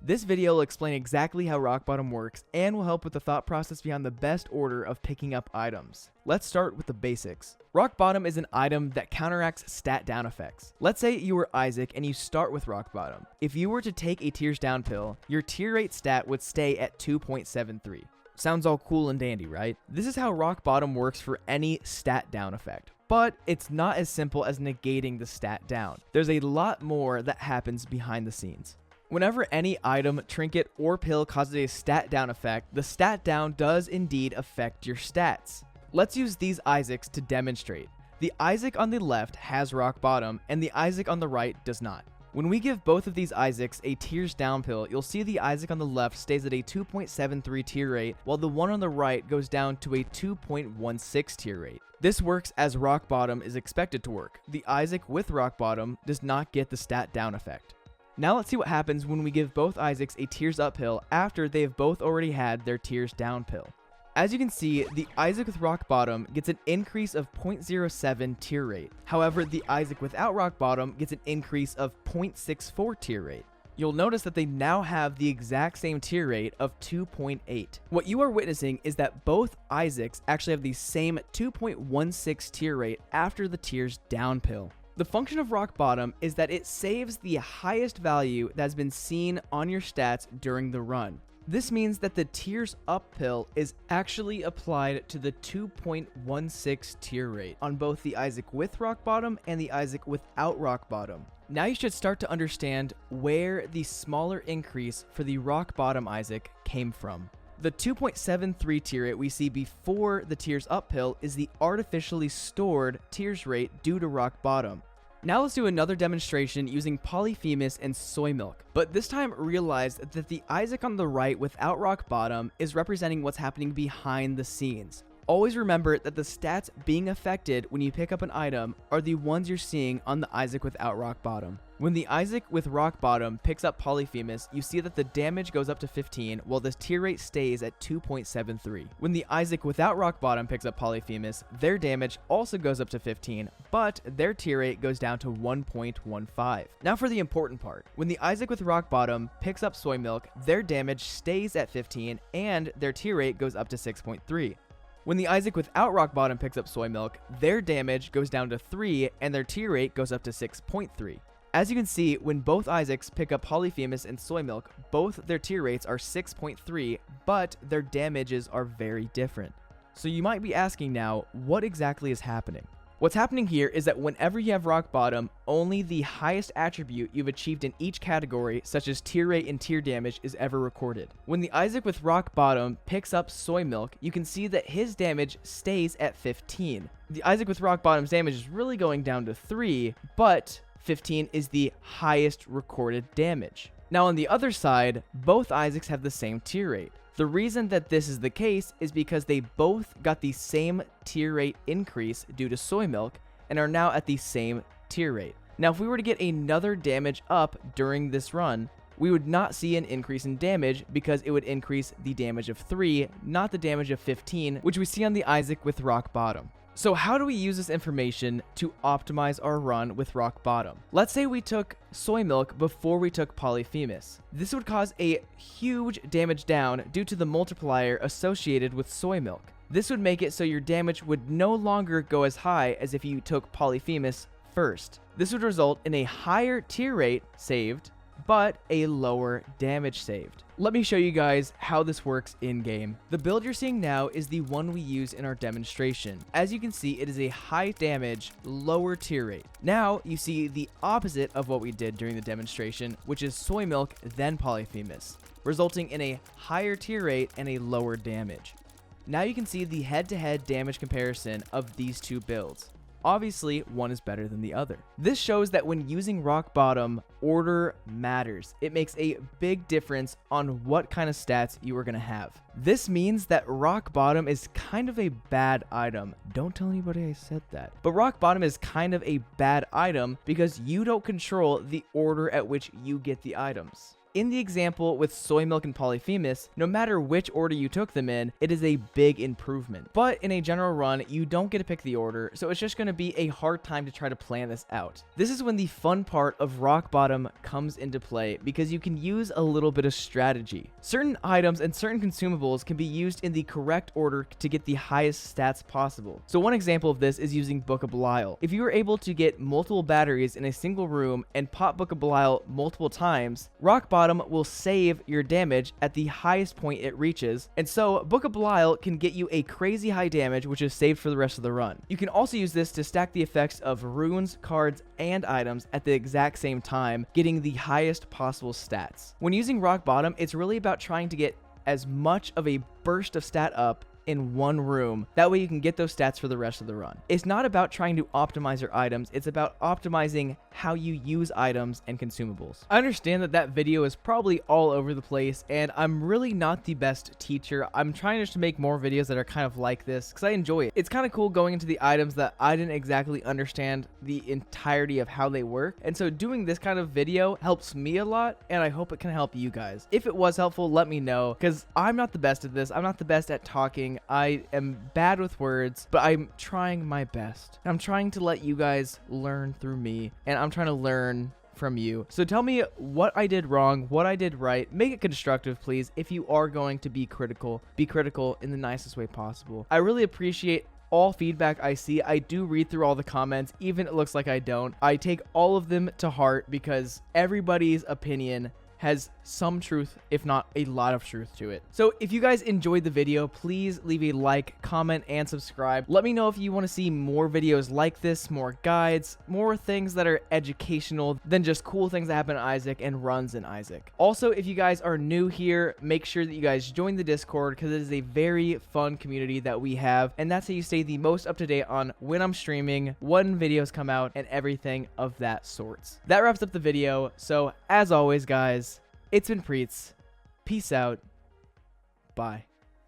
This video will explain exactly how rock bottom works and will help with the thought process behind the best order of picking up items. Let's start with the basics. Rock bottom is an item that counteracts stat down effects. Let's say you were Isaac and you start with rock bottom. If you were to take a tears down pill, your tear rate stat would stay at 2.73. Sounds all cool and dandy, right? This is how rock bottom works for any stat down effect. But it's not as simple as negating the stat down. There's a lot more that happens behind the scenes. Whenever any item, trinket, or pill causes a stat down effect, the stat down does indeed affect your stats. Let's use these Isaacs to demonstrate. The Isaac on the left has rock bottom, and the Isaac on the right does not. When we give both of these Isaacs a tears down pill, you'll see the Isaac on the left stays at a 2.73 tear rate, while the one on the right goes down to a 2.16 tear rate. This works as rock bottom is expected to work. The Isaac with rock bottom does not get the stat down effect. Now let's see what happens when we give both Isaacs a tears up pill after they've both already had their tears down pill. As you can see, the Isaac with rock bottom gets an increase of 0.07 tear rate. However, the Isaac without rock bottom gets an increase of 0.64 tear rate. You'll notice that they now have the exact same tear rate of 2.8. What you are witnessing is that both Isaacs actually have the same 2.16 tear rate after the tears down pill. The function of rock bottom is that it saves the highest value that has been seen on your stats during the run. This means that the tears up pill is actually applied to the 2.16 tier rate on both the Isaac with rock bottom and the Isaac without rock bottom. Now you should start to understand where the smaller increase for the rock bottom Isaac came from. The 2.73 tier rate we see before the tears up pill is the artificially stored tears rate due to rock bottom. Now let's do another demonstration using POLYPHEMUS and soy milk, but this time realize that the Isaac on the right without rock bottom is representing what's happening behind the scenes. Always remember that the stats being affected when you pick up an item are the ones you're seeing on the Isaac without rock bottom. When the Isaac with rock bottom picks up POLYPHEMUS, you see that the damage goes up to 15 while the tier rate stays at 2.73. When the Isaac without rock bottom picks up POLYPHEMUS, their damage also goes up to 15, but their tier rate goes down to 1.15. Now for the important part. When the Isaac with rock bottom picks up soy milk, their damage stays at 15 and their tier rate goes up to 6.3. When the Isaac without rock bottom picks up soy milk, their damage goes down to 3 and their tier rate goes up to 6.3. As you can see, when both Isaacs pick up POLYPHEMUS and soy milk, both their tier rates are 6.3, but their damages are very different. So you might be asking now, what exactly is happening? What's happening here is that whenever you have rock bottom, only the highest attribute you've achieved in each category, such as tier rate and tier damage, is ever recorded. When the Isaac with rock bottom picks up soy milk, you can see that his damage stays at 15. The Isaac with rock bottom's damage is really going down to 3, but 15 is the highest recorded damage. Now on the other side, both Isaacs have the same tier rate. The reason that this is the case is because they both got the same tier rate increase due to soy milk and are now at the same tier rate. Now if we were to get another damage up during this run, we would not see an increase in damage because it would increase the damage of 3, not the damage of 15, which we see on the Isaac with rock bottom. So how do we use this information to optimize our run with rock bottom? Let's say we took soy milk before we took POLYPHEMUS. This would cause a huge damage down due to the multiplier associated with soy milk. This would make it so your damage would no longer go as high as if you took POLYPHEMUS first. This would result in a higher tier rate saved, but a lower damage saved. Let me show you guys how this works in game. The build you're seeing now is the one we use in our demonstration. As you can see, it is a high damage, lower tier rate. Now you see the opposite of what we did during the demonstration, which is soy milk then POLYPHEMUS, resulting in a higher tier rate and a lower damage. Now you can see the head-to-head damage comparison of these two builds. Obviously, one is better than the other. This shows that when using rock bottom, order matters. It makes a big difference on what kind of stats you are going to have. This means that rock bottom is kind of a bad item. Don't tell anybody I said that. But rock bottom is kind of a bad item because you don't control the order at which you get the items. in the example with soy milk and Polyphemus, no matter which order you took them in, it is a big improvement. But in a general run, you don't get to pick the order, so it's just going to be a hard time to try to plan this out. This is when the fun part of rock bottom comes into play, because you can use a little bit of strategy. Certain items and certain consumables can be used in the correct order to get the highest stats possible. So one example of this is using Book of Belial. If you were able to get multiple batteries in a single room and pop Book of Belial multiple times, rock bottom will save your damage at the highest point it reaches, and so Book of Belial can get you a crazy high damage, which is saved for the rest of the run. You can also use this to stack the effects of runes, cards, and items at the exact same time, getting the highest possible stats. When using rock bottom, it's really about trying to get as much of a burst of stat up in one room. That way you can get those stats for the rest of the run. It's not about trying to optimize your items, it's about optimizing how you use items and consumables. I understand that that video is probably all over the place, and I'm really not the best teacher. I'm trying just to make more videos that are kind of like this because I enjoy it. It's kind of cool going into the items that I didn't exactly understand the entirety of how they work, and so doing this kind of video helps me a lot, and I hope it can help you guys. If it was helpful, let me know, because I'm not the best at this. I'm not the best at talking. I am bad with words, but I'm trying my best. I'm trying to let you guys learn through me, and I'm trying to learn from you. So tell me what I did wrong, what I did right. Make it constructive, please. If you are going to be critical in the nicest way possible. I really appreciate all feedback I see. I do read through all the comments, even it looks like I don't. I take all of them to heart because everybody's opinion has some truth, if not a lot of truth to it. So if you guys enjoyed the video, please leave a like, comment, and subscribe. Let me know if you want to see more videos like this, more guides, more things that are educational than just cool things that happen in Isaac and runs in Isaac. Also, if you guys are new here, make sure that you guys join the Discord because it is a very fun community that we have, and that's how you stay the most up to date on when I'm streaming, when videos come out, and everything of that sorts. That wraps up the video, so as always, guys, it's been Priets. Peace out. Bye.